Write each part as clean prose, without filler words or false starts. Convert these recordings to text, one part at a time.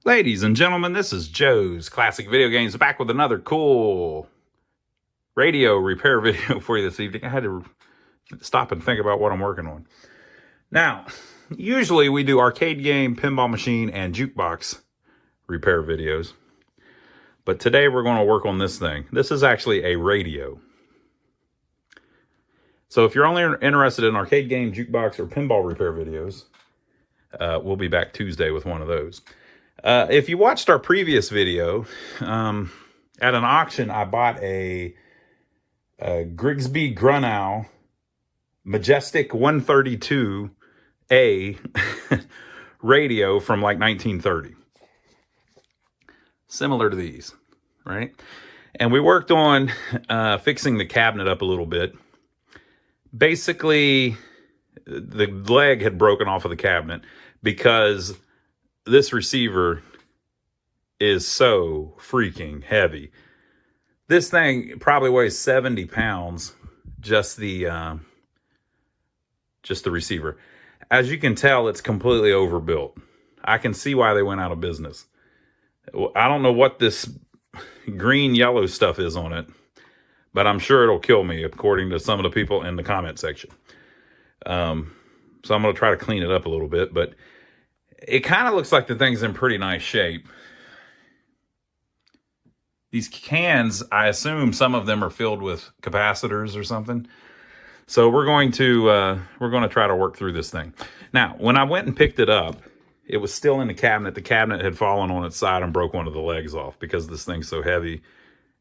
Ladies and gentlemen, this is Joe's Classic Video Games back with another cool radio repair video for you this evening. I had to stop and think about what I'm working on. Now, usually we do arcade game, pinball machine, and jukebox repair videos. But today we're going to work on this thing. This is actually a radio. So if you're only interested in arcade game, jukebox, or pinball repair videos, we'll be back Tuesday with one of those. If you watched our previous video, at an auction, I bought a Grigsby-Grunow Majestic 132A radio from like 1930. Similar to these, right? And we worked on fixing the cabinet up a little bit. Basically, the leg had broken off of the cabinet because this receiver is so freaking heavy. This thing probably weighs 70 pounds, just the receiver. As you can tell, it's completely overbuilt. I can see why they went out of business. I don't know what this green yellow stuff is on it, but I'm sure it'll kill me according to some of the people in the comment section. So I'm going to try to clean it up a little bit, but it kind of looks like the thing's in pretty nice shape. These cans, I assume some of them are filled with capacitors or something. So we're going to try to work through this thing. Now, when I went and picked it up, it was still in the cabinet. The cabinet had fallen on its side and broke one of the legs off because this thing's so heavy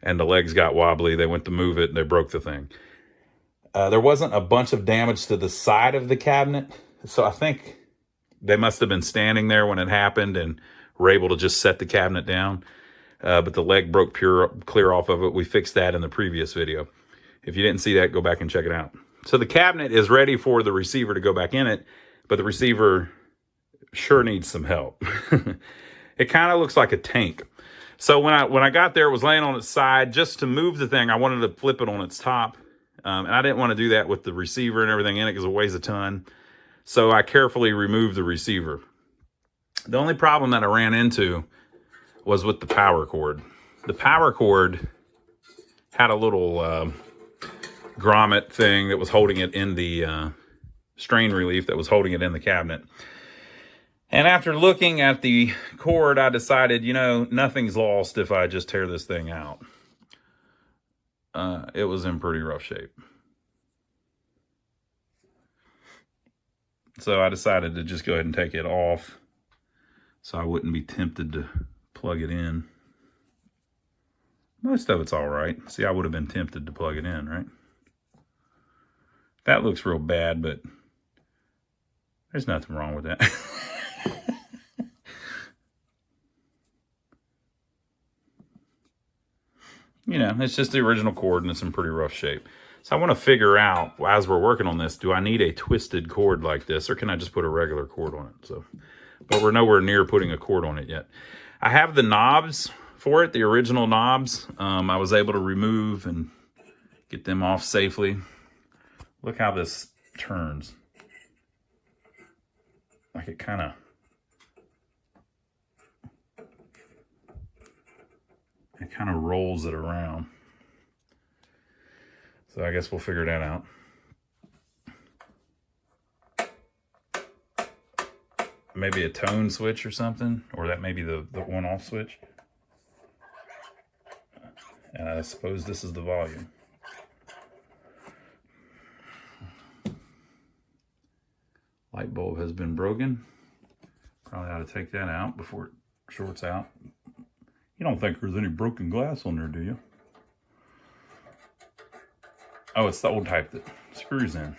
and the legs got wobbly. They went to move it and they broke the thing. There wasn't a bunch of damage to the side of the cabinet, so I think they must have been standing there when it happened and were able to just set the cabinet down. But the leg broke clear off of it. We fixed that in the previous video. If you didn't see that, go back and check it out. So the cabinet is ready for the receiver to go back in it, but the receiver sure needs some help. It kind of looks like a tank. So when I got there, it was laying on its side. Just to move the thing, I wanted to flip it on its top. And I didn't want to do that with the receiver and everything in it because it weighs a ton. So I carefully removed the receiver. The only problem that I ran into was with the power cord. The power cord had a little grommet thing that was holding it in the strain relief that was holding it in the cabinet. And after looking at the cord, I decided, you know, nothing's lost if I just tear this thing out. It was in pretty rough shape. So I decided to just go ahead and take it off so I wouldn't be tempted to plug it in. Most of it's all right. See, I would have been tempted to plug it in, right? That looks real bad, but there's nothing wrong with that. You know, it's just the original cord and it's in pretty rough shape. So I want to figure out, as we're working on this, do I need a twisted cord like this, or can I just put a regular cord on it? So, but we're nowhere near putting a cord on it yet. I have the knobs for it, the original knobs. I was able to remove and get them off safely. Look how this turns. Like it kind of rolls it around. So I guess we'll figure that out. Maybe a tone switch or something, or that may be the on-off switch. And I suppose this is the volume. Light bulb has been broken. Probably ought to take that out before it shorts out. You don't think there's any broken glass on there, do you? Oh, it's the old type that screws in.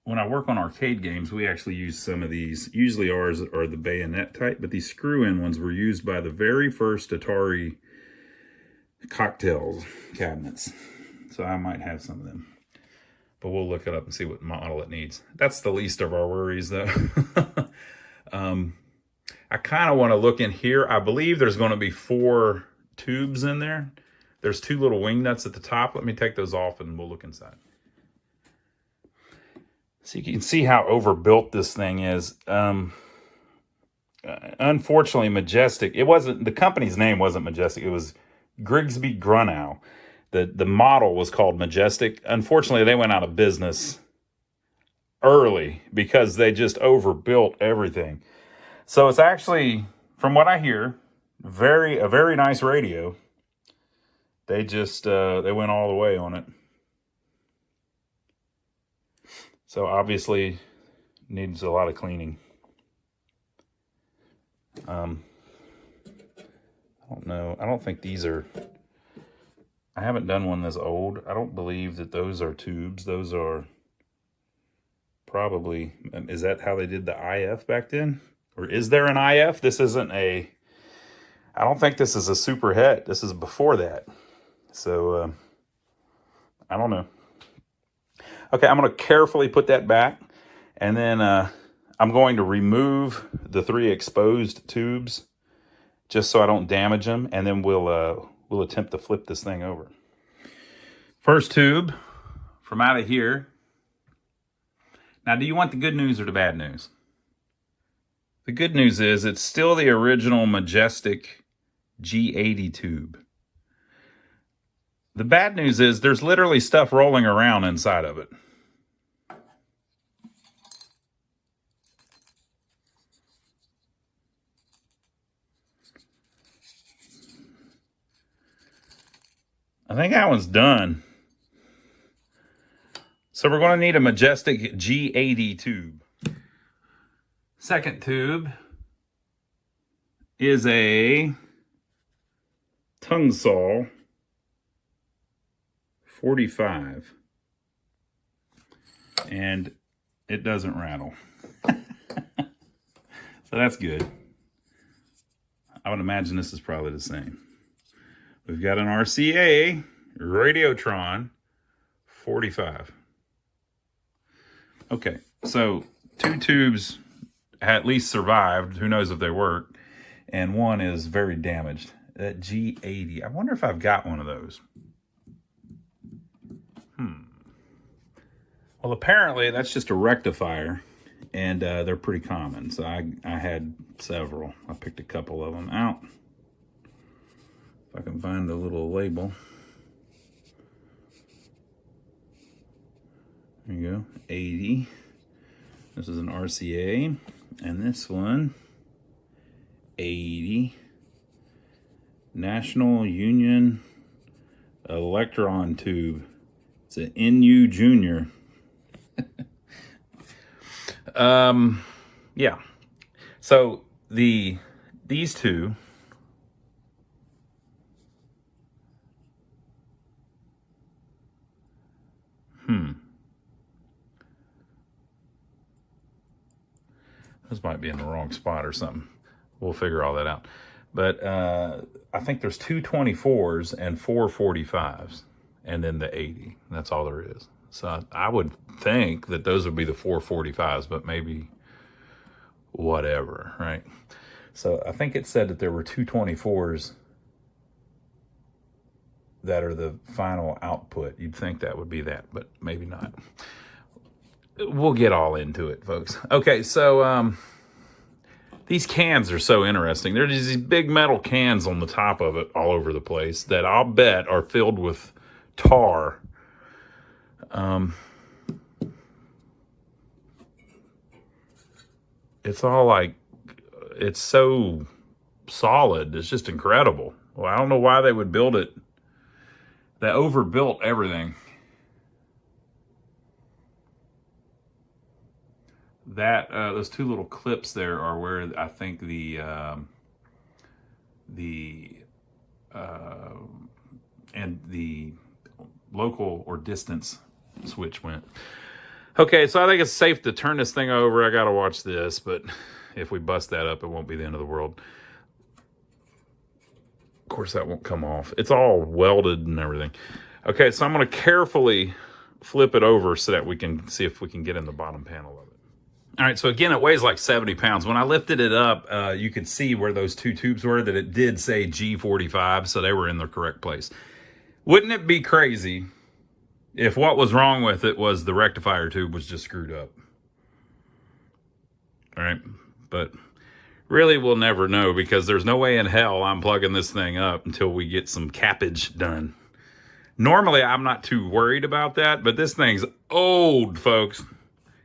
When I work on arcade games, we actually use some of these. Usually ours are the bayonet type, but these screw-in ones were used by the very first Atari cocktail cabinets. So I might have some of them. But we'll look it up and see what model it needs. That's the least of our worries, though. I kind of want to look in here. I believe there's going to be 4 tubes in there. There's 2 little wing nuts at the top. Let me take those off and we'll look inside. So you can see how overbuilt this thing is. Unfortunately, Majestic, it wasn't, the company's name wasn't Majestic, it was Grigsby-Grunow. The model was called Majestic. Unfortunately, they went out of business early because they just overbuilt everything. So it's actually, from what I hear, a very nice radio. They just they went all the way on it. So obviously needs a lot of cleaning. I don't know. I don't think these are, I haven't done one this old. I don't believe that those are tubes. Those are probably, is that how they did the IF back then? Or is there an IF? This isn't a, I don't think this is a super het. This is before that. So, I don't know. Okay, I'm going to carefully put that back. And then I'm going to remove the 3 exposed tubes just so I don't damage them. And then we'll attempt to flip this thing over. First tube from out of here. Now, do you want the good news or the bad news? The good news is it's still the original Majestic G80 tube. The bad news is there's literally stuff rolling around inside of it. I think that one's done. So we're going to need a Majestic G80 tube. Second tube is a tongue saw 45. And it doesn't rattle. So that's good. I would imagine this is probably the same. We've got an RCA Radiotron 45. Okay, so 2 tubes at least survived. Who knows if they work. And one is very damaged. That G80. I wonder if I've got one of those. Well, apparently that's just a rectifier. And they're pretty common. So I had several. I picked a couple of them out. If I can find the little label. There you go, 80. This is an RCA. And this one, 80. National Union Electron Tube. It's an NU Junior. Yeah. So these two This might be in the wrong spot or something. We'll figure all that out. But I think there's 2 24s and 4 45s, and then the 80. That's all there is. So I would think that those would be the 4 45s, but maybe whatever, right? So I think it said that there were 2 24s that are the final output. You'd think that would be that, but maybe not. We'll get all into it, folks. Okay, so these cans are so interesting. There's these big metal cans on the top of it all over the place that I'll bet are filled with tar. It's all like, it's so solid. It's just incredible. Well, I don't know why they would build it. They overbuilt everything. That those 2 little clips there are where I think the local or distance switch went. Okay, so I think it's safe to turn this thing over. I gotta watch this, but if we bust that up, it won't be the end of the world. Of course, that won't come off. It's all welded and everything. Okay, so I'm gonna carefully flip it over so that we can see if we can get in the bottom panel of it. All right, so again, it weighs like 70 pounds. When I lifted it up, you could see where those 2 tubes were, that it did say G45, so they were in the correct place. Wouldn't it be crazy if what was wrong with it was the rectifier tube was just screwed up. All right, but really we'll never know, because there's no way in hell I'm plugging this thing up until we get some cappage done. Normally I'm not too worried about that, but this thing's old, folks.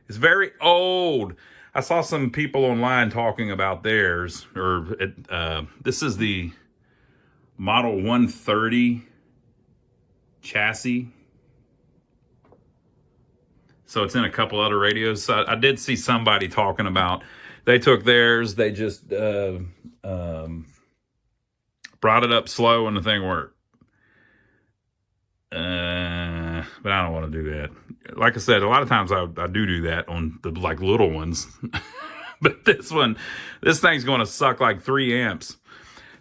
It's very old. I saw some people online talking about theirs, this is the Model 130 chassis. So it's in a couple other radios. So I did see somebody talking about, they took theirs, they just brought it up slow and the thing worked. But I don't want to do that. Like I said, a lot of times I do that on the like little ones. But this thing's going to suck like 3 amps.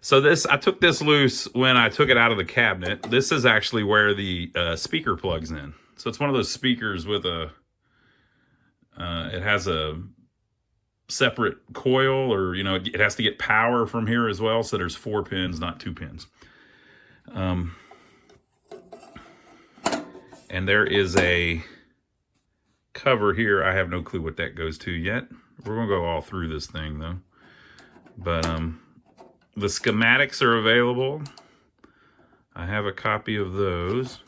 So I took this loose when I took it out of the cabinet. This is actually where the speaker plugs in. So it's one of those speakers with it has a separate coil, or, you know, it has to get power from here as well. So there's 4 pins, not 2 pins. And there is a cover here. I have no clue what that goes to yet. We're going to go all through this thing, though. But the schematics are available. I have a copy of those.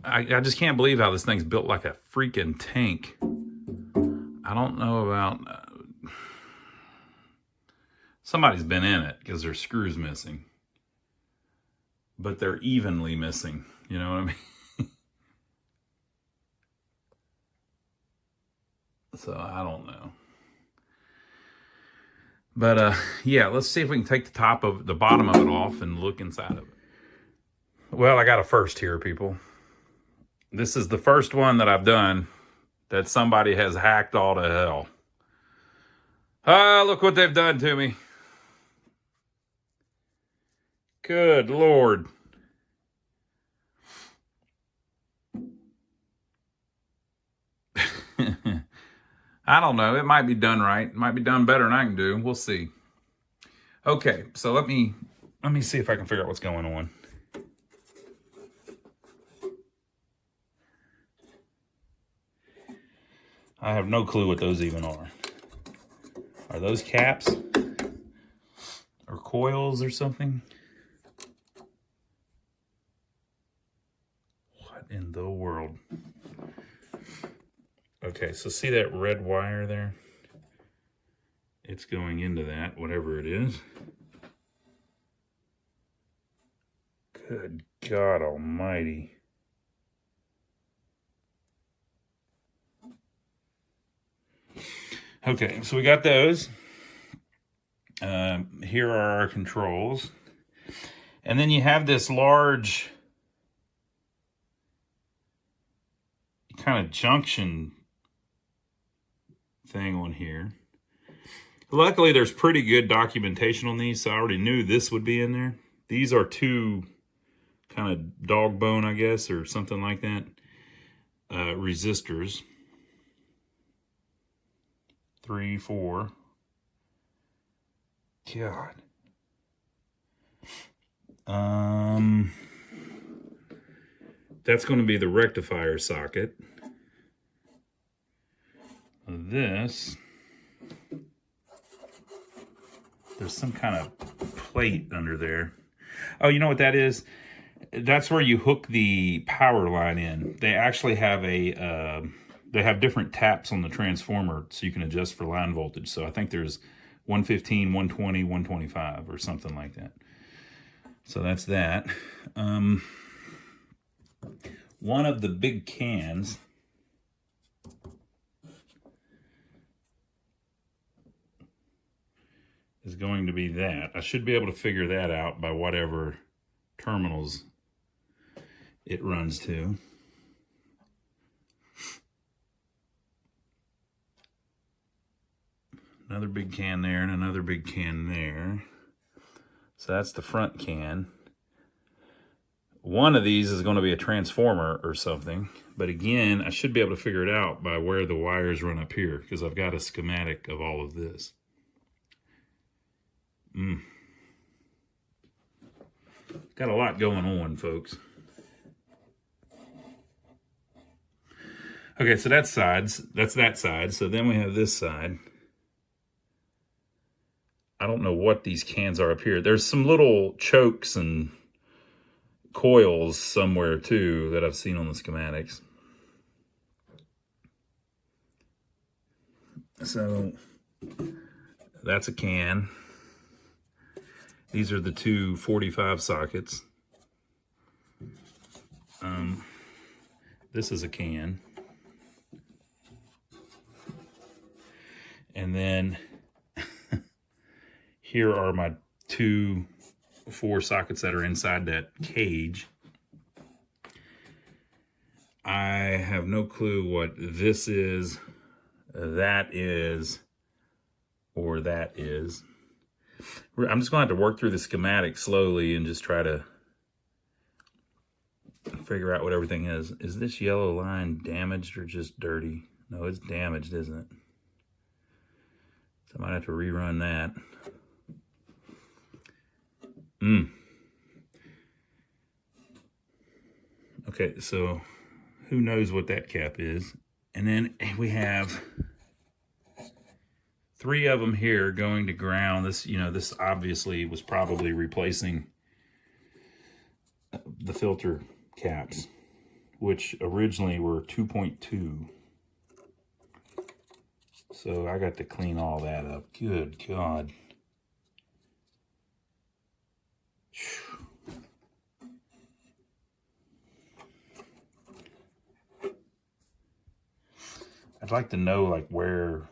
I just can't believe how this thing's built like a freaking tank. I don't know about... somebody's been in it, because there's screws missing. But they're evenly missing. You know what I mean? So I don't know. But yeah, let's see if we can take the bottom of it off and look inside of it. Well, I got a first here, people. This is the first one that I've done that somebody has hacked all to hell. Ah, look what they've done to me. Good Lord. I don't know. It might be done right. It might be done better than I can do. We'll see. Okay, so let me see if I can figure out what's going on. I have no clue what those even are. Are those caps? Or coils or something? What in the world? Okay, so see that red wire there? It's going into that, whatever it is. Good God almighty. Okay, so we got those. Here are our controls. And then you have this large kind of junction thing on here. Luckily, there's pretty good documentation on these, so I already knew this would be in there. These are 2 kind of dog bone, I guess, or something like that, resistors. 3, 4. God. That's going to be the rectifier socket. This, there's some kind of plate under there. Oh, you know what that is? That's where you hook the power line in. They actually have they have different taps on the transformer, so you can adjust for line voltage. So I think there's 115, 120, 125 or something like that. So that's that. One of the big cans is going to be that. I should be able to figure that out by whatever terminals it runs to. Another big can there and another big can there. So that's the front can. One of these is going to be a transformer or something. But again, I should be able to figure it out by where the wires run up here, because I've got a schematic of all of this. Got a lot going on, folks. Okay, so that's that side. So then we have this side. I don't know what these cans are up here. There's some little chokes and coils somewhere too that I've seen on the schematics. So that's a can. These are the two 45 sockets. This is a can. And then here are my two 4 sockets that are inside that cage. I have no clue what this is, that is, or that is. I'm just going to have to work through the schematic slowly and just try to figure out what everything is. Is this yellow line damaged or just dirty? No, it's damaged, isn't it? So I might have to rerun that. Okay, so who knows what that cap is? And then we have 3 of them here going to ground. This, you know, this obviously was probably replacing the filter caps, which originally were 2.2. So I got to clean all that up. Good God. I'd like to know like where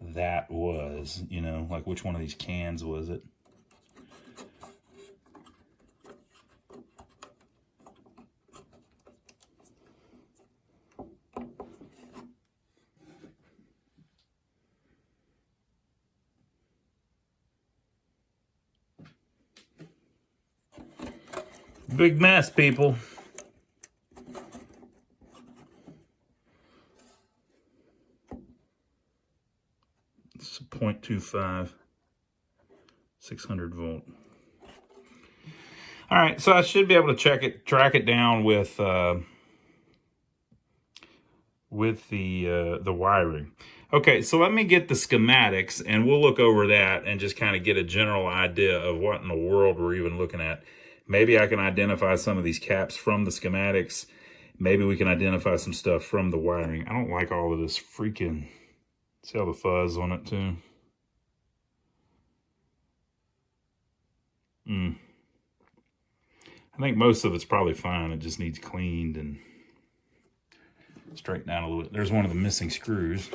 that was, you know, like which one of these cans was it? Big mess, people. It's a 0.25, 600 volt. All right, so I should be able to track it down with the wiring. Okay, so let me get the schematics and we'll look over that and just kind of get a general idea of what in the world we're even looking at. Maybe I can identify some of these caps from the schematics. Maybe we can identify some stuff from the wiring. I don't like all of this freaking, see all the fuzz on it too? I think most of it's probably fine. It just needs cleaned and straightened out a little bit. There's one of the missing screws.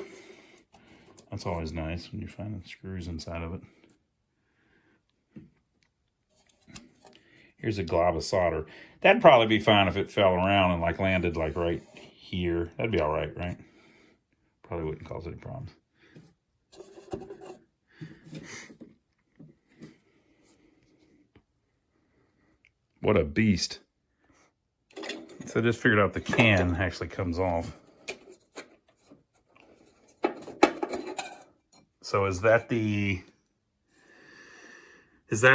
That's always nice when you find the screws inside of it. Here's a glob of solder. That'd probably be fine if it fell around and like landed like right here. That'd be all right, right? Probably wouldn't cause any problems. What a beast. So I just figured out the can actually comes off. So is that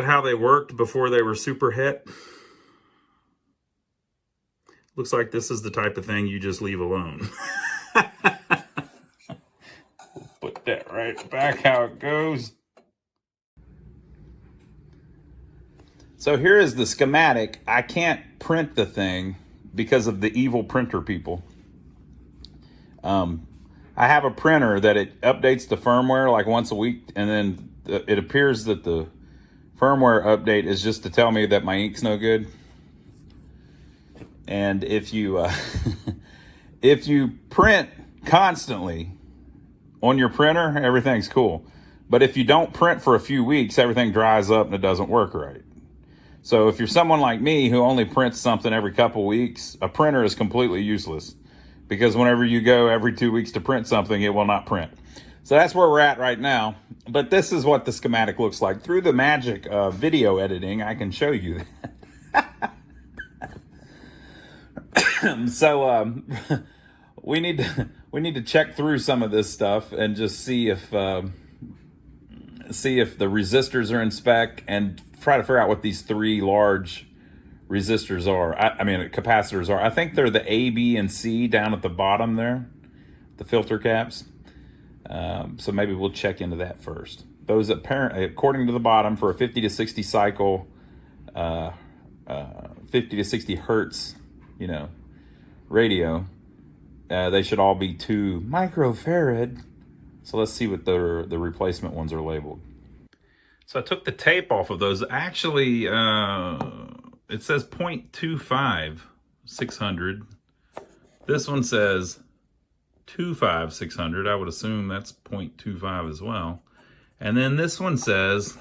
how they worked before they were super hit? Looks like this is the type of thing you just leave alone. Put that right back how it goes. So here is the schematic. I can't print the thing because of the evil printer people. I have a printer that it updates the firmware like once a week, and then it appears that the firmware update is just to tell me that my ink's no good. And if you if you print constantly on your printer, everything's cool. But if you don't print for a few weeks, everything dries up and it doesn't work right. So if you're someone like me who only prints something every couple weeks, a printer is completely useless, because whenever you go every 2 weeks to print something, it will not print. So that's where we're at right now. But this is what the schematic looks like. Through the magic of video editing, I can show you that. So we need to check through some of this stuff and just see if see if the resistors are in spec, and try to figure out what these three large resistors are. I mean, capacitors are. I think they're the A, B, and C down at the bottom there, the filter caps. So maybe we'll check into that first. Those apparently, according to the bottom, for a 50 to 60 cycle, 50 to 60 hertz, radio, they should all be 2 microfarad. So let's see what the replacement ones are labeled. So I took the tape off of those. Actually, it says 0.25 600. This one says 25 600. I would assume that's 0.25 as well. And then this one says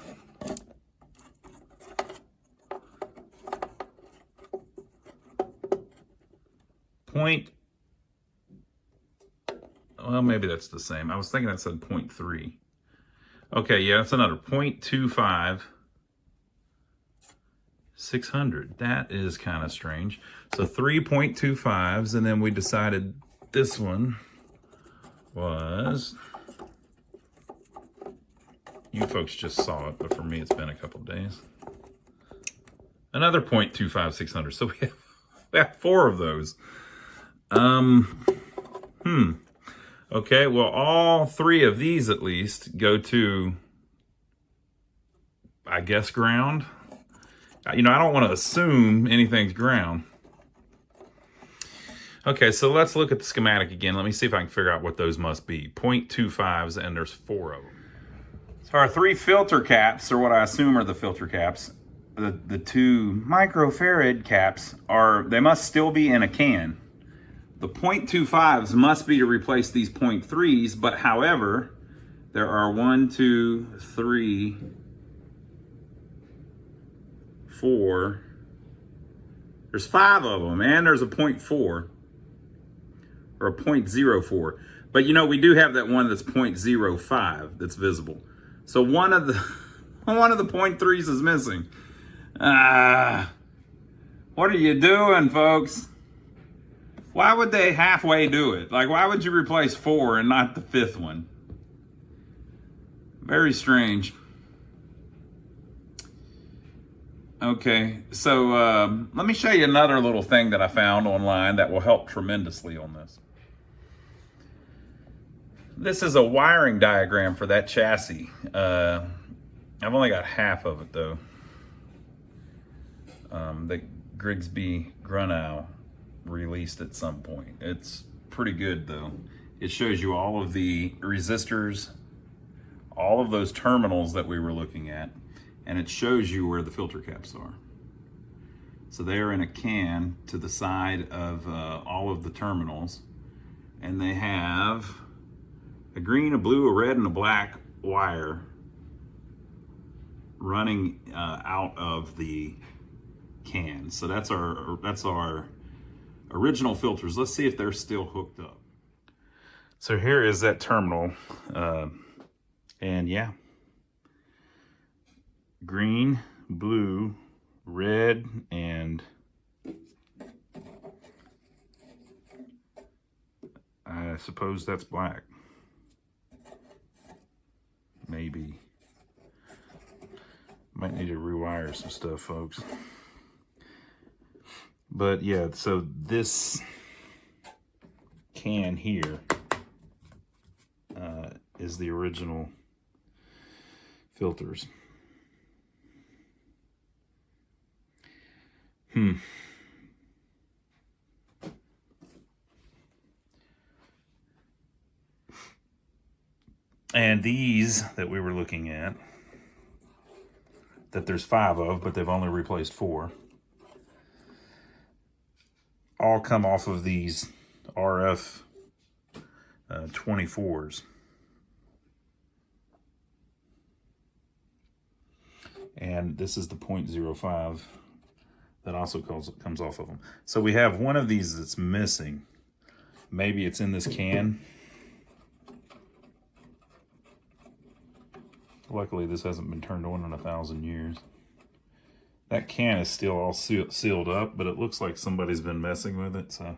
well, maybe that's the same. I was thinking that said 0.3. Okay, yeah, that's another 0.25 600. That is kind of strange. So 3.25s, and then we decided this one was, you folks just saw it, but for me it's been a couple days. Another 0.25 600. So we have 4 of those. Okay, well, all 3 of these at least go to, I guess, ground. I don't want to assume anything's ground. Okay, so let's look at the schematic again. Let me see if I can figure out what those must be. 0.25s, and there's 4 of them. So our 3 filter caps, or what I assume are the filter caps, the 2 microfarad caps, they must still be in a can. The 0.25s must be to replace these 0.3s, but however, there are 1, 2, 3, 4. There's 5 of them, and there's a 0.4 or a 0.04. But we do have that one that's 0.05 that's visible. So one of the 0.3s is missing. What are you doing, folks? Why would they halfway do it? Like, why would you replace 4 and not the 5th one? Very strange. Okay, so let me show you another little thing that I found online that will help tremendously on this. This is a wiring diagram for that chassis. I've only got half of it though. The Grigsby-Grunow released at some point. It's pretty good though. It shows you all of the resistors, all of those terminals that we were looking at, and it shows you where the filter caps are. So they are in a can to the side of all of the terminals, and they have a green, a blue, a red, and a black wire running out of the can. So that's our original filters. Let's see if they're still hooked up. So here is that terminal, and yeah, green, blue, red, and I suppose that's black. Maybe. Might need to rewire some stuff, folks. But yeah, so this can here is the original filters. And these that we were looking at, that there's 5 of, but they've only replaced 4, all come off of these RF 24s. And this is the 0.05 that also comes off of them. So we have one of these that's missing. Maybe it's in this can. Luckily, this hasn't been turned on in 1,000 years. That can is still all sealed up, but it looks like somebody's been messing with it. So,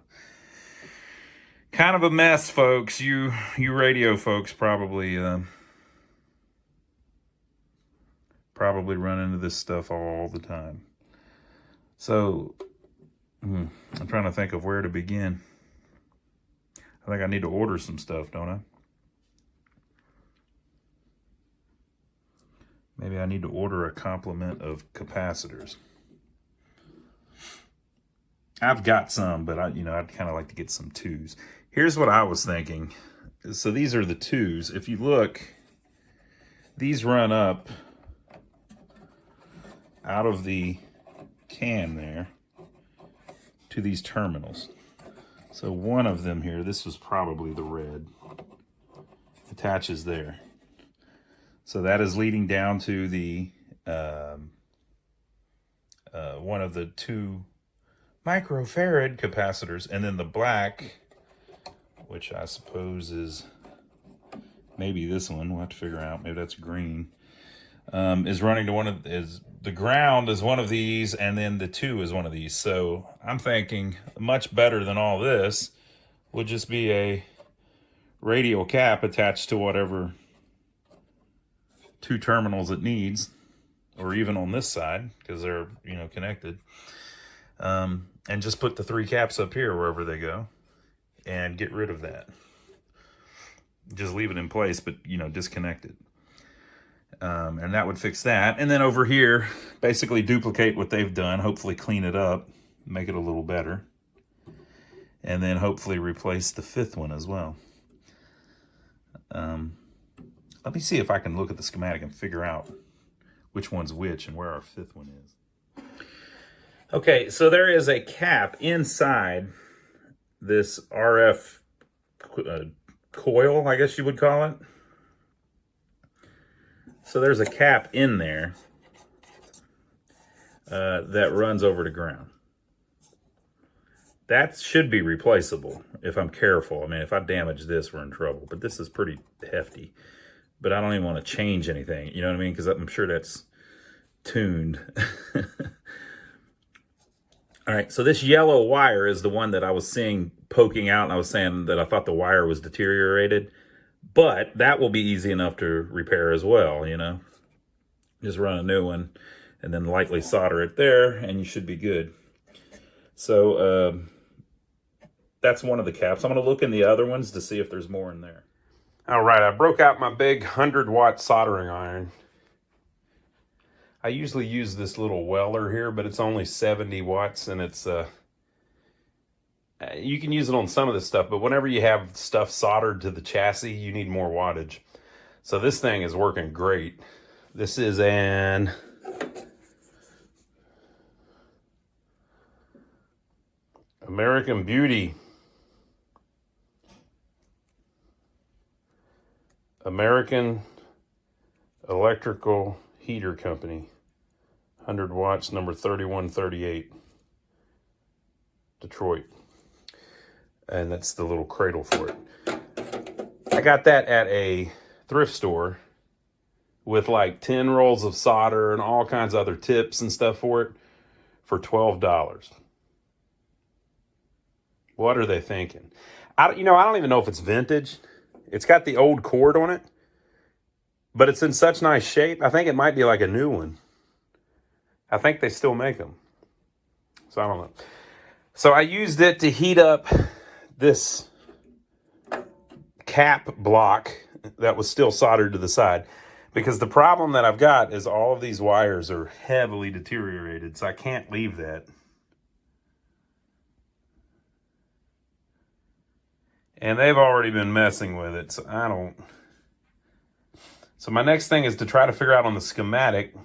kind of a mess, folks. You radio folks probably Probably run into this stuff all the time. So, I'm trying to think of where to begin. I think I need to order some stuff, don't I? Maybe I need to order a complement of capacitors. I've got some, but I'd kind of like to get some twos. Here's what I was thinking. So these are the twos. If you look, these run up out of the can there to these terminals. So one of them here, this was probably the red, attaches there. So that is leading down to the one of the 2 microfarad capacitors, and then the black, which I suppose is maybe this one. We'll have to figure out. Maybe that's green. Is running to the ground is one of these, and then the 2 is one of these. So I'm thinking much better than all this would just be a radial cap attached to whatever 2 terminals it needs, or even on this side because they're connected, and just put the 3 caps up here wherever they go and get rid of that. Just leave it in place, but disconnect it, and that would fix that. And then over here, basically duplicate what they've done, hopefully clean it up, make it a little better, and then hopefully replace the 5th one as well. Let me see if I can look at the schematic and figure out which one's which and where our 5th one is. Okay, so there is a cap inside this RF coil, I guess you would call it. So there's a cap in there that runs over to ground. That should be replaceable if I'm careful. I mean, if I damage this, we're in trouble. But this is pretty hefty. But I don't even want to change anything. You know what I mean? Because I'm sure that's tuned. All right, so this yellow wire is the one that I was seeing poking out, and I was saying that I thought the wire was deteriorated. But that will be easy enough to repair as well, Just run a new one and then lightly solder it there, and you should be good. So that's one of the caps. I'm going to look in the other ones to see if there's more in there. All right, I broke out my big 100-watt soldering iron. I usually use this little Weller here, but it's only 70 watts, and it's you can use it on some of this stuff, but whenever you have stuff soldered to the chassis, you need more wattage. So this thing is working great. This is an American Beauty. American Electrical Heater Company. 100 watts, number 3138. Detroit. And that's the little cradle for it. I got that at a thrift store with like 10 rolls of solder and all kinds of other tips and stuff for it for $12. What are they thinking? I don't even know if it's vintage. It's got the old cord on it, but it's in such nice shape. I think it might be like a new one. I think they still make them. So I don't know. So I used it to heat up this cap block that was still soldered to the side, because the problem that I've got is all of these wires are heavily deteriorated, so I can't leave that. And they've already been messing with it, so I don't. So my next thing is to try to figure out on the schematic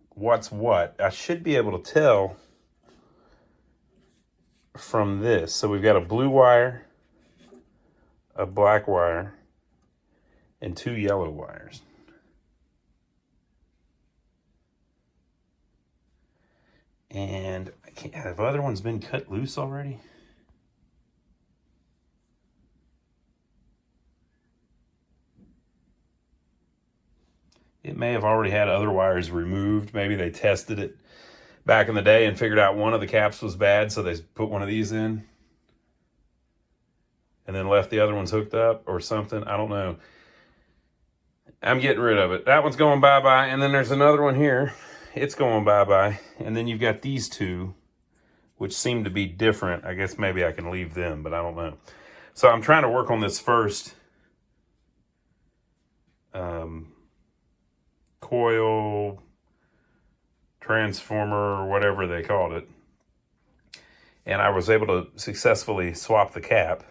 what's what. I should be able to tell from this. So we've got a blue wire, a black wire, and 2 yellow wires. And have other ones been cut loose already? It may have already had other wires removed. Maybe they tested it back in the day and figured out one of the caps was bad, so they put one of these in and then left the other ones hooked up or something. I don't know. I'm getting rid of it. That one's going bye-bye, and then there's another one here. It's going bye-bye, and then you've got these two, which seem to be different. I guess maybe I can leave them, but I don't know. So I'm trying to work on this first coil transformer or whatever they called it. And I was able to successfully swap the cap.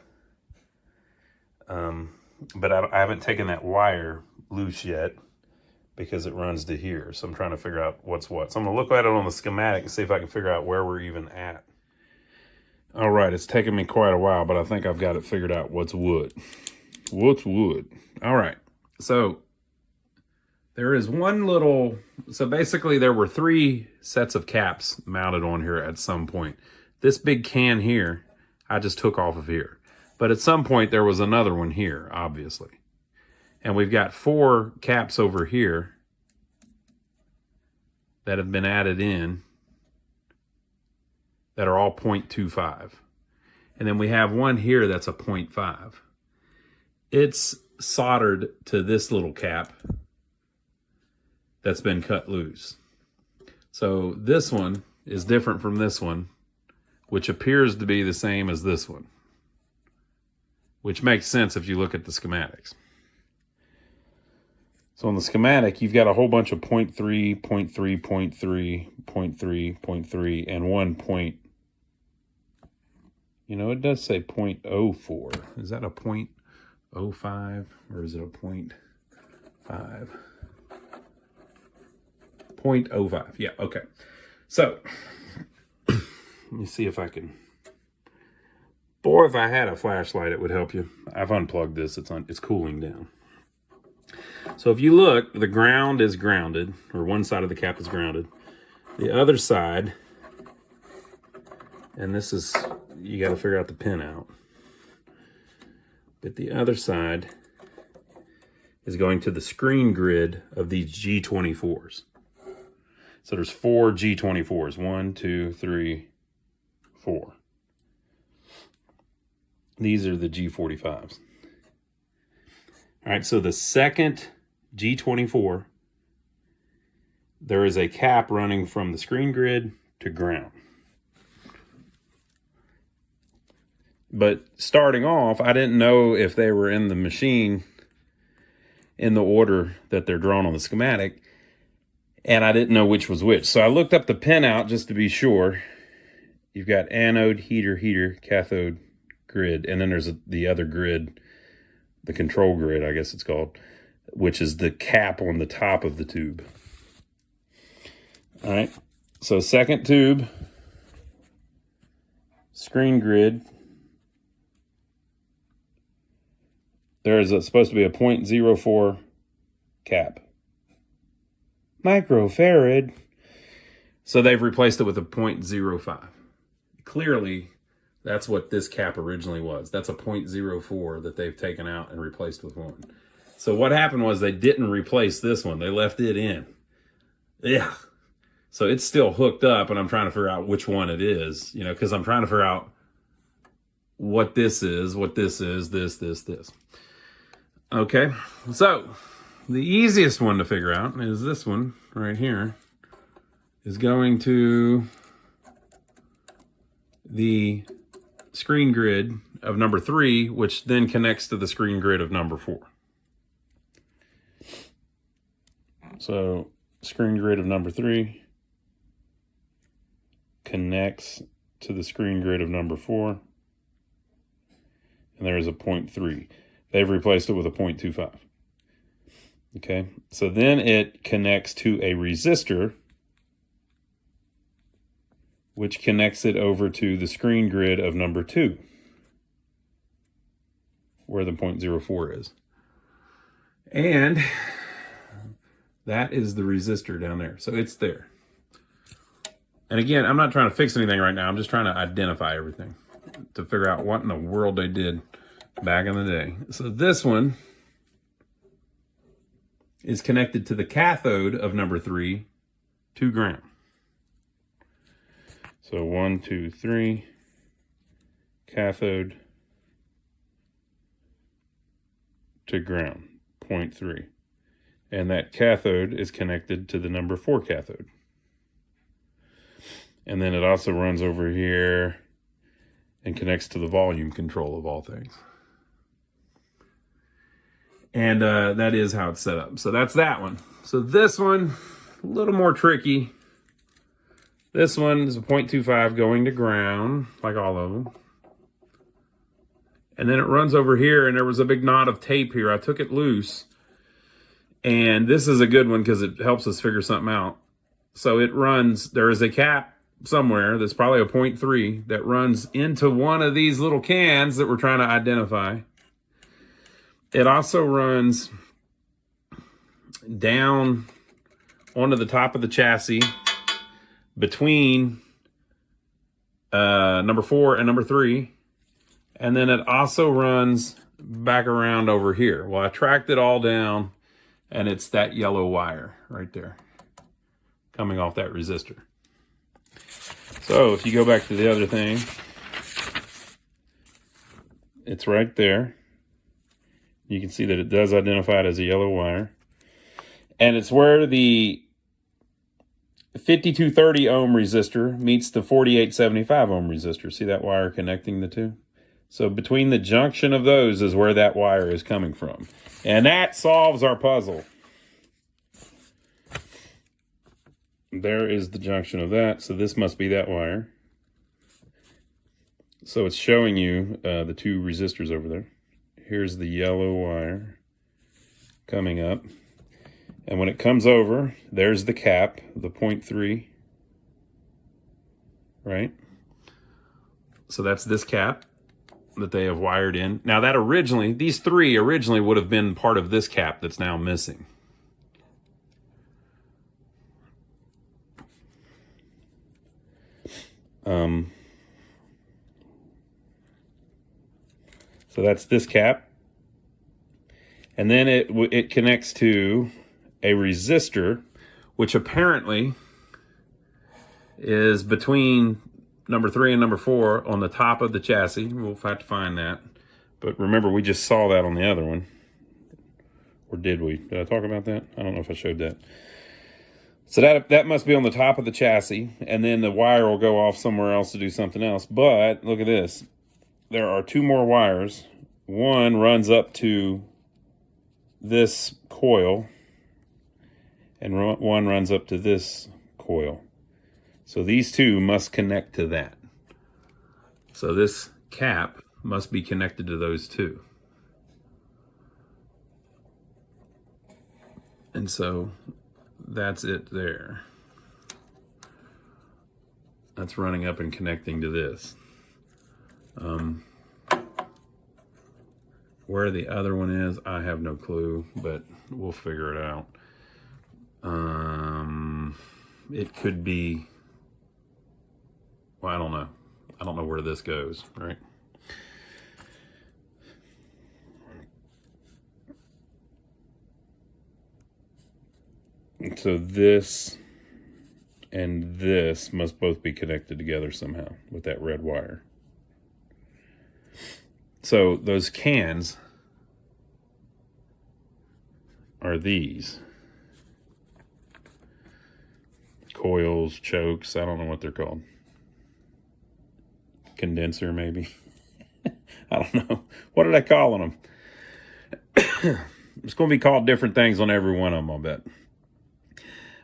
But I haven't taken that wire loose yet because it runs to here. So I'm trying to figure out what's what. So I'm going to look at it on the schematic and see if I can figure out where we're even at. All right, it's taken me quite a while, but I think I've got it figured out what's wood. What's wood? All right, so there is one little, so basically there were 3 sets of caps mounted on here at some point. This big can here, I just took off of here. But at some point there was another one here, obviously. And we've got 4 caps over here that have been added in that are all 0.25. And then we have one here that's a 0.5. It's soldered to this little cap that's been cut loose. So this one is different from this one, which appears to be the same as this one, which makes sense if you look at the schematics. So on the schematic, you've got a whole bunch of 0.3, 0.3, 0.3, 0.3, 0.3, and 1 point. You know, it does say 0.04. Is that a 0.05 or is it a 0.5? 0.05. Yeah, okay. So, let me see if I can. Boy, if I had a flashlight, it would help you. I've unplugged this. It's cooling down. So if you look, the ground is grounded, or one side of the cap is grounded. The other side, and this is, you got to figure out the pin out. But the other side is going to the screen grid of these G24s. So there's 4 G24s. 1, 2, 3, 4. These are the G45s. All right, so the second G24, there is a cap running from the screen grid to ground. But starting off, I didn't know if they were in the machine in the order that they're drawn on the schematic, and I didn't know which was which. So I looked up the pin out just to be sure. You've got anode, heater, cathode, grid, and then there's the other grid, the control grid, I guess it's called, which is the cap on the top of the tube. All right, so second tube, screen grid. There is supposed to be a 0.04 cap. Microfarad. So they've replaced it with a 0.05. Clearly, that's what this cap originally was. That's a 0.04 that they've taken out and replaced with one. So what happened was they didn't replace this one. They left it in. Yeah. So it's still hooked up, and I'm trying to figure out which one it is, you know, because I'm trying to figure out what this is, this. Okay, so the easiest one to figure out is this one right here. Is going to the screen grid of number 3, which then connects to the screen grid of number 4. So screen grid of number 3 connects to the screen grid of number 4, and there is a 0.3. They've replaced it with a 0.25. Okay, so then it connects to a resistor, which connects it over to the screen grid of number 2, where the 0.04 is. And that is the resistor down there. So it's there. And again, I'm not trying to fix anything right now. I'm just trying to identify everything to figure out what in the world they did back in the day. So this one is connected to the cathode of number 3 to ground. So 1, 2, 3, cathode to ground, 0.3. And that cathode is connected to the number 4 cathode. And then it also runs over here and connects to the volume control of all things. And that is how it's set up. So that's that one. So this one, a little more tricky. This one is a 0.25 going to ground, like all of them. And then it runs over here, and there was a big knot of tape here. I took it loose. And this is a good one because it helps us figure something out. So it runs, there is a cap somewhere that's probably a 0.3 that runs into one of these little cans that we're trying to identify. It also runs down onto the top of the chassis between number 4 and number 3. And then it also runs back around over here. Well, I tracked it all down, and it's that yellow wire right there coming off that resistor. So if you go back to the other thing, it's right there. You can see that it does identify it as a yellow wire. And it's where the 5230 ohm resistor meets the 4875 ohm resistor. See that wire connecting the two? So between the junction of those is where that wire is coming from. And that solves our puzzle. There is the junction of that. So this must be that wire. So it's showing you the two resistors over there. Here's the yellow wire coming up. And when it comes over, there's the cap, the 0.3. Right? So that's this cap that they have wired in. Now that originally, these three originally would have been part of this cap that's now missing. So that's this cap. And then it connects to a resistor, which apparently is between number 3 and number 4 on the top of the chassis. We'll have to find that. But remember, we just saw that on the other one. Or did we? Did I talk about that? I don't know if I showed that. So that must be on the top of the chassis, and then the wire will go off somewhere else to do something else. But look at this. There are two more wires. One runs up to this coil, and one runs up to this coil. So these two must connect to that. So this cap must be connected to those two. And so that's it there. That's running up and connecting to this. Where the other one is, I have no clue, but we'll figure it out. It could be, well, I don't know. I don't know where this goes, right? So this and this must both be connected together somehow with that red wire. So those cans are these. Coils, chokes, I don't know what they're called. Condenser, maybe. I don't know. What did I call them? It's going to be called different things on every one of them, I'll bet.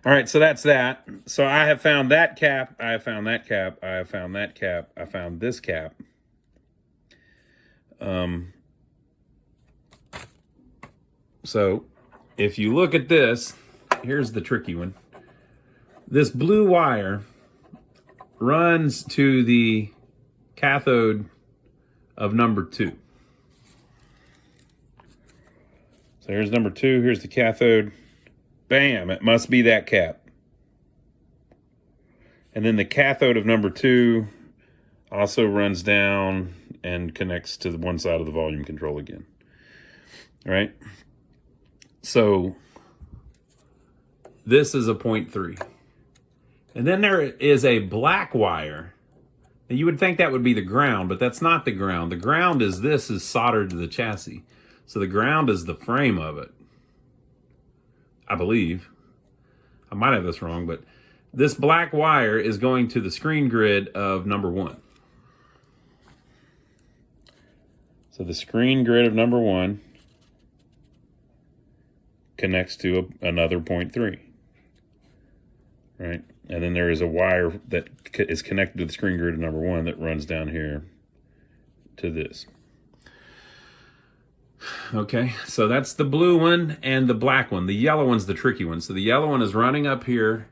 All right, so that's that. So I have found that cap. I have found that cap. I have found that cap. I found this cap. So if you look at this, here's the tricky one. This blue wire runs to the cathode of number 2. So here's number 2. Here's the cathode. Bam, it must be that cap. And then the cathode of number 2 also runs down and connects to the one side of the volume control again. All right? So this is a 0.3. And then there is a black wire. And you would think that would be the ground, but that's not the ground. The ground is this is soldered to the chassis. So the ground is the frame of it. I believe. I might have this wrong, but this black wire is going to the screen grid of number 1. So the screen grid of number 1 connects to another 0.3, right? And then there is a wire that is connected to the screen grid of number 1 that runs down here to this. Okay, so that's the blue one and the black one. The yellow one's the tricky one. So the yellow one is running up here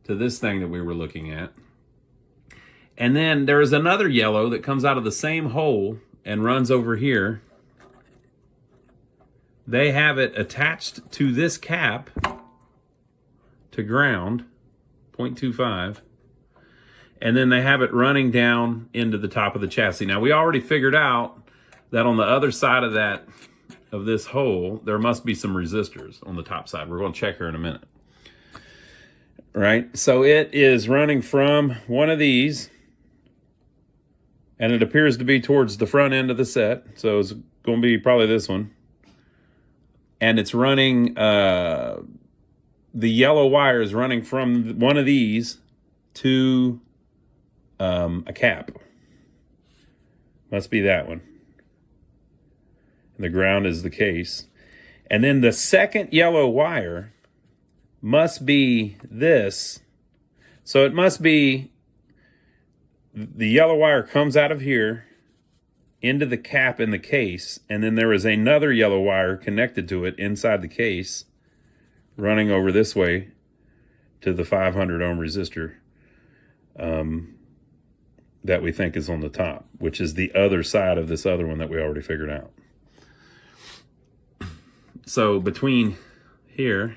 to this thing that we were looking at. And then there is another yellow that comes out of the same hole and runs over here. They have it attached to this cap to ground, 0.25. And then they have it running down into the top of the chassis. Now, we already figured out that on the other side of that, of this hole, there must be some resistors on the top side. We're going to check here in a minute. Right? So it is running from one of these, and it appears to be towards the front end of the set. So it's going to be probably this one. And it's running, the yellow wire is running from one of these to a cap. Must be that one. The ground is the case. And then the second yellow wire must be this. So it must be the yellow wire comes out of here into the cap in the case, and then there is another yellow wire connected to it inside the case running over this way to the 500 ohm resistor that we think is on the top, which is the other side of this other one that we already figured out. So between here,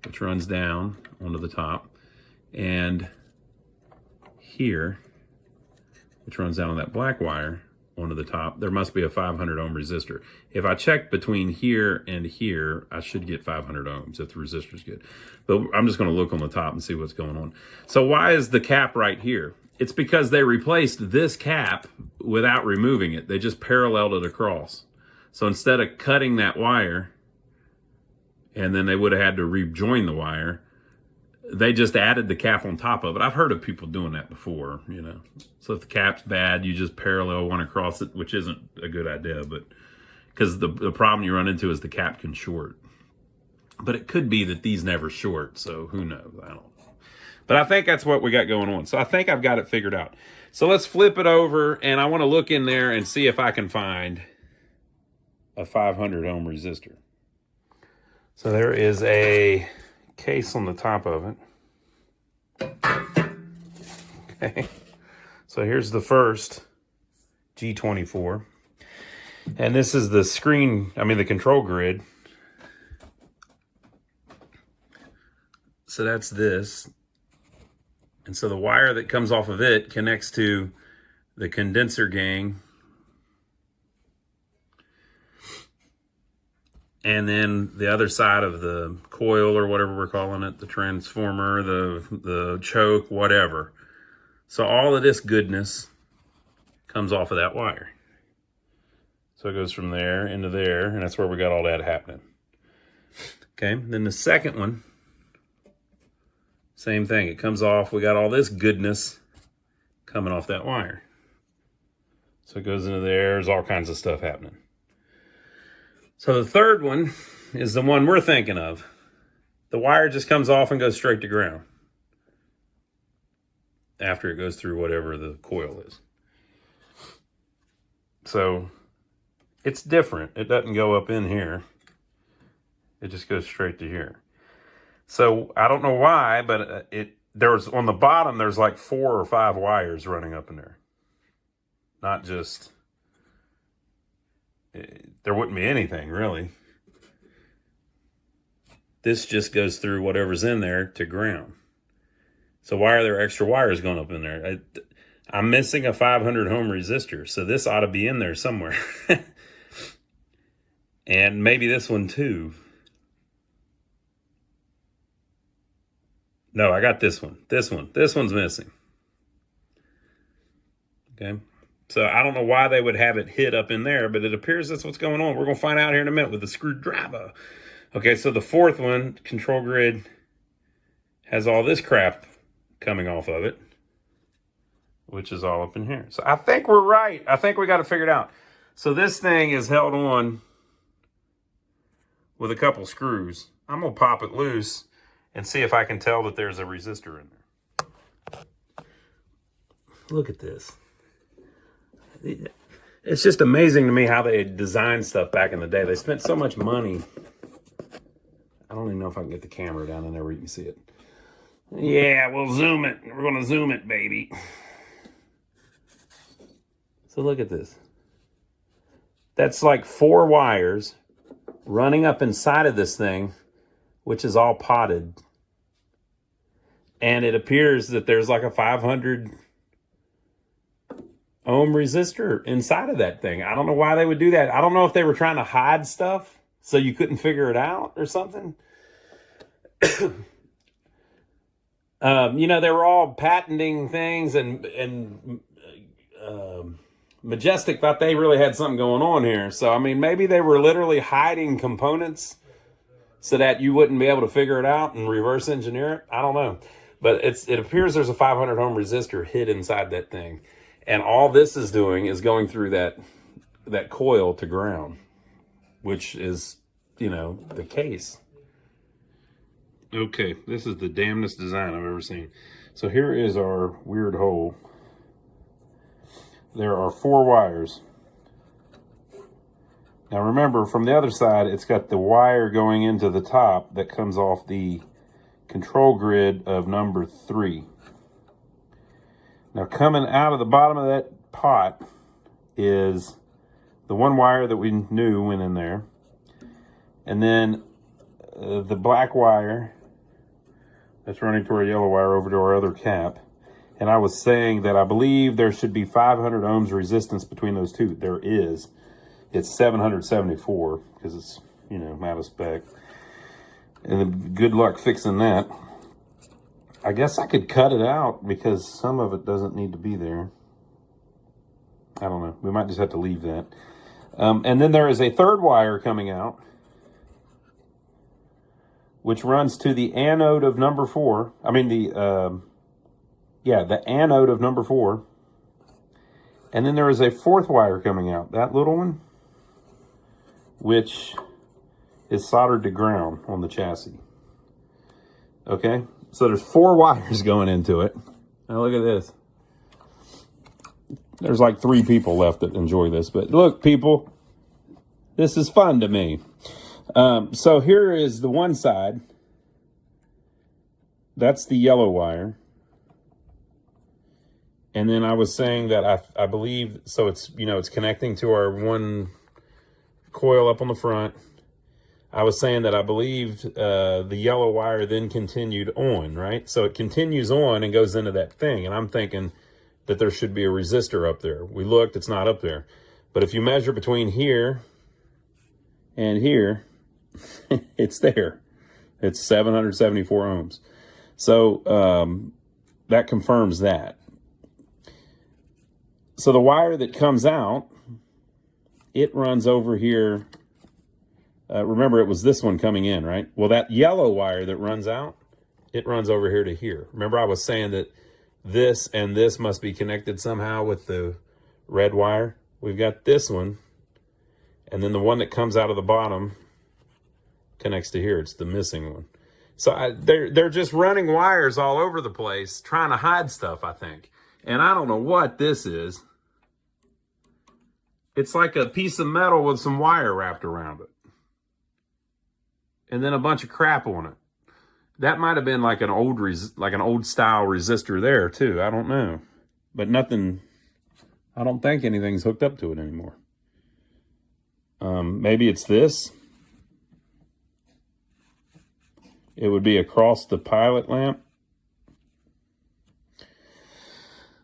which runs down onto the top, and here, which runs down on that black wire onto the top, there must be a 500 ohm resistor. If I check between here and here, I should get 500 ohms if the resistor's good. But I'm just going to look on the top and see what's going on. So why is the cap right here? It's because they replaced this cap without removing it. They just paralleled it across. So instead of cutting that wire, and then they would have had to rejoin the wire, they just added the cap on top of it. I've heard of people doing that before, you know. So if the cap's bad, you just parallel one across it, which isn't a good idea, but because the problem you run into is the cap can short. But it could be that these never short, so who knows? I don't know. But I think that's what we got going on. So I think I've got it figured out. So let's flip it over, and I want to look in there and see if I can find a 500 ohm resistor. So there is a case on the top of it. Okay. So here's the first G24. And this is the screen, the control grid. So that's this. And so the wire that comes off of it connects to the condenser gang. And then the other side of the coil, or whatever we're calling it, the transformer, the choke, whatever. So all of this goodness comes off of that wire. So it goes from there into there, and that's where we got all that happening. Okay, then the second one, same thing. It comes off, we got all this goodness coming off that wire. So it goes into there, there's all kinds of stuff happening. So the third one is the one we're thinking of. The wire just comes off and goes straight to ground after it goes through whatever the coil is. So it's different. It doesn't go up in here. It just goes straight to here. So I don't know why, but there's on the bottom, there's like 4 or 5 wires running up in there. Not just... there wouldn't be anything, really. This just goes through whatever's in there to ground. So why are there extra wires going up in there? I'm missing a 500 ohm resistor, so this ought to be in there somewhere. And maybe this one too. No, I got this one. This one's missing. Okay. So I don't know why they would have it hid up in there, but it appears that's what's going on. We're going to find out here in a minute with the screwdriver. Okay, so the fourth one, control grid, has all this crap coming off of it, which is all up in here. So I think we're right. I think we got it figured out. So this thing is held on with a couple screws. I'm going to pop it loose and see if I can tell that there's a resistor in there. Look at this. It's just amazing to me how they designed stuff back in the day. They spent so much money. I don't even know if I can get the camera down in there where you can see it. Yeah, we'll zoom it. We're going to zoom it, baby. So look at this. That's like 4 wires running up inside of this thing, which is all potted. And it appears that there's like a 500 ohm resistor inside of that thing. I don't know why they would do that. I don't know if they were trying to hide stuff so you couldn't figure it out or something. You know, they were all patenting things, and Majestic thought they really had something going on here. So, I mean, maybe they were literally hiding components so that you wouldn't be able to figure it out and reverse engineer it. I don't know. But it appears there's a 500 ohm resistor hid inside that thing. And all this is doing is going through that coil to ground, which is, you know, the case. Okay, this is the damnedest design I've ever seen. So here is our weird hole. There are 4 wires. Now remember, from the other side, it's got the wire going into the top that comes off the control grid of number 3. Now coming out of the bottom of that pot is the 1 wire that we knew went in there. And then the black wire that's running to our yellow wire over to our other cap. And I was saying that I believe there should be 500 ohms resistance between those two. There is. It's 774 because it's, you know, out of spec. And good luck fixing that. I guess I could cut it out because some of it doesn't need to be there. I don't know. We might just have to leave that. And then there is a 3rd wire coming out, which runs to the anode of number 4. I mean, the anode of number 4. And then there is a 4th wire coming out, that little one, which is soldered to ground on the chassis. Okay, so there's 4 wires going into it. Now look at this. There's like 3 people left that enjoy this, but look, people, this is fun to me. So here is the one side. That's the yellow wire. And then I was saying that I believe, so it's, you know, it's connecting to our 1 coil up on the front. I was saying that I believed the yellow wire then continued on, right? So it continues on and goes into that thing. And I'm thinking that there should be a resistor up there. We looked, it's not up there. But if you measure between here and here, it's there. It's 774 ohms. So that confirms that. So the wire that comes out, it runs over here. Remember, it was this one coming in, right? Well, that yellow wire that runs out, it runs over here to here. Remember, I was saying that this and this must be connected somehow with the red wire. We've got this one, and then the one that comes out of the bottom connects to here. It's the missing one. So they're just running wires all over the place, trying to hide stuff, I think. And I don't know what this is. It's like a piece of metal with some wire wrapped around it. And then a bunch of crap on it. That might have been like an old style resistor there too. I don't know. But nothing, I don't think anything's hooked up to it anymore. Maybe it's this. It would be across the pilot lamp.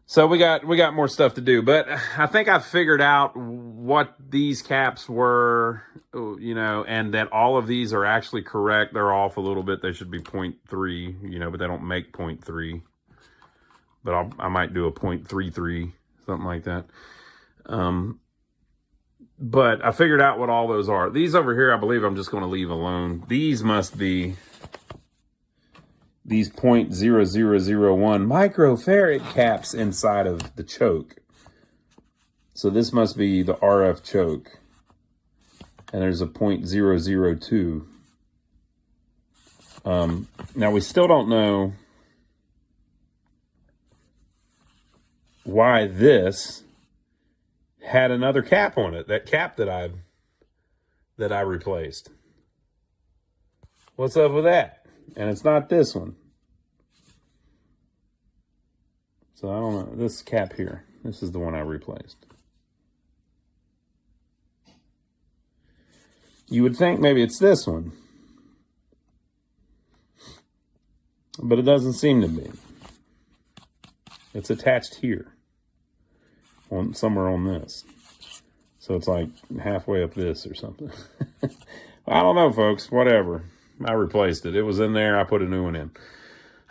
So we got more stuff to do, but I think I figured out what these caps were, you know, and that all of these are actually correct. They're off a little bit. They should be 0.3, you know, but they don't make 0.3. But I might do a 0.33, something like that. But I figured out what all those are. These over here, I believe I'm just going to leave alone. These must be these 0.0001 microfarad caps inside of the choke. So this must be the RF choke. And there's a 0.002. Now we still don't know why this had another cap on it. That cap that I replaced. What's up with that? And it's not this one. So I don't know. This cap here. This is the one I replaced. You would think maybe it's this one. But it doesn't seem to be. It's attached here. Somewhere on this. So it's like halfway up this or something. I don't know, folks. Whatever. I replaced it. It was in there. I put a new one in.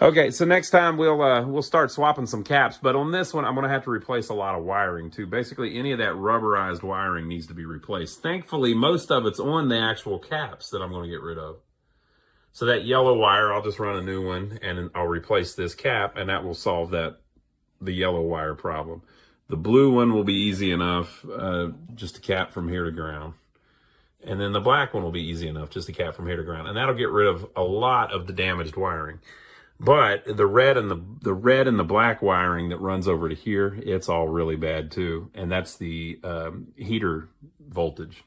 Okay, so next time we'll start swapping some caps. But on this one, I'm going to have to replace a lot of wiring too. Basically, any of that rubberized wiring needs to be replaced. Thankfully, most of it's on the actual caps that I'm going to get rid of. So that yellow wire, I'll just run a new one, and I'll replace this cap, and that will solve the yellow wire problem. The blue one will be easy enough, just a cap from here to ground. And then the black one will be easy enough, just a cap from here to ground. And that'll get rid of a lot of the damaged wiring. But the red and the black wiring that runs over to here, it's all really bad too. And that's the heater voltage.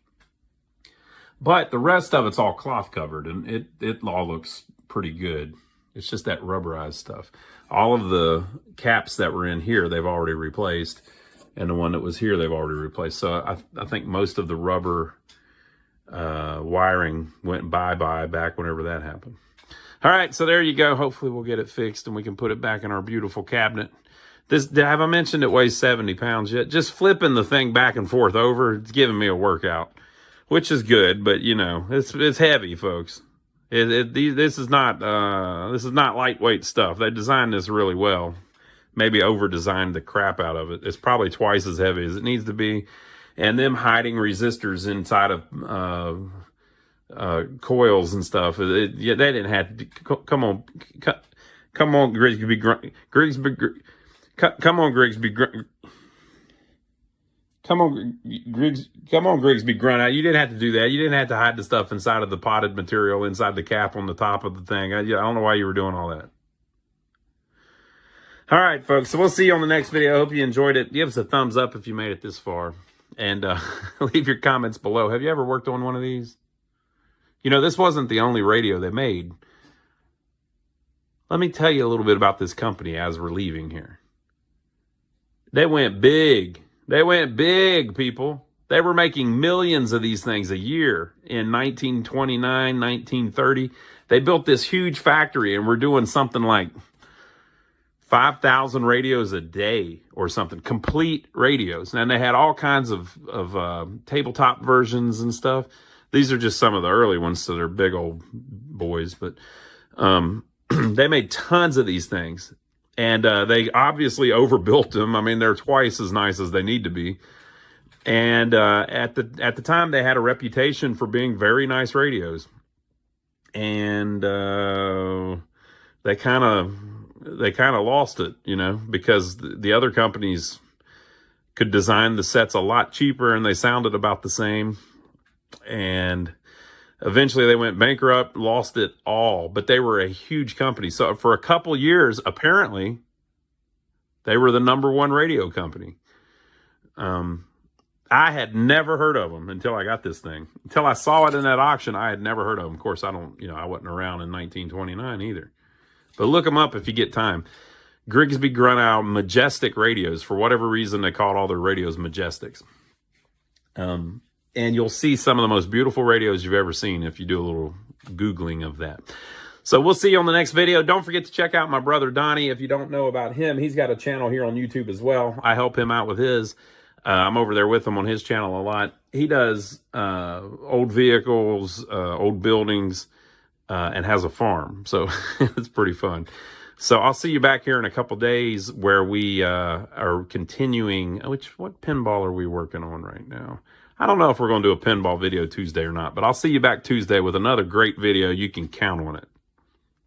But the rest of it's all cloth covered, and it all looks pretty good. It's just that rubberized stuff. All of the caps that were in here, they've already replaced. And the one that was here, they've already replaced. So I think most of the rubber wiring went bye-bye back whenever that happened. All right, so there you go. Hopefully we'll get it fixed and we can put it back in our beautiful cabinet. Have I mentioned it weighs 70 pounds yet? Just flipping the thing back and forth over, it's giving me a workout, which is good, but you know, it's heavy, folks. This is not lightweight stuff. They designed this really well. Maybe over-designed the crap out of it. It's probably twice as heavy as it needs to be. And them hiding resistors inside of coils and stuff. They didn't have to. Come on, Grigsby. Come on, Grigsby-Grunow. You didn't have to do that. You didn't have to hide the stuff inside of the potted material, inside the cap on the top of the thing. I don't know why you were doing all that. All right, folks. So we'll see you on the next video. I hope you enjoyed it. Give us a thumbs up if you made it this far. And leave your comments below. Have you ever worked on one of these? You know, this wasn't the only radio they made. Let me tell you a little bit about this company as we're leaving here. They went big. They went big, people. They were making millions of these things a year in 1929, 1930. They built this huge factory and we're doing something like 5,000 radios a day or something, complete radios. And they had all kinds of tabletop versions and stuff. These are just some of the early ones, so they're big old boys. But they made tons of these things. And they obviously overbuilt them. I mean, they're twice as nice as they need to be. And at the time, they had a reputation for being very nice radios. And they kind of lost it, you know, because the other companies could design the sets a lot cheaper and they sounded about the same. And eventually they went bankrupt, lost it all, but they were a huge company. So for a couple years, apparently, they were the #1 radio company. I had never heard of them until I got this thing. Until I saw it in that auction, I had never heard of them. Of course, I wasn't around in 1929 either. But look them up if you get time. Grigsby-Grunow Majestic radios. For whatever reason, they called all their radios Majestics. And you'll see some of the most beautiful radios you've ever seen if you do a little Googling of that. So we'll see you on the next video. Don't forget to check out my brother Donnie. If you don't know about him, he's got a channel here on YouTube as well. I help him out with his. I'm over there with him on his channel a lot. He does old vehicles, old buildings, and has a farm. So it's pretty fun. So I'll see you back here in a couple days where we are continuing. What pinball are we working on right now? I don't know if we're going to do a pinball video Tuesday or not, but I'll see you back Tuesday with another great video. You can count on it.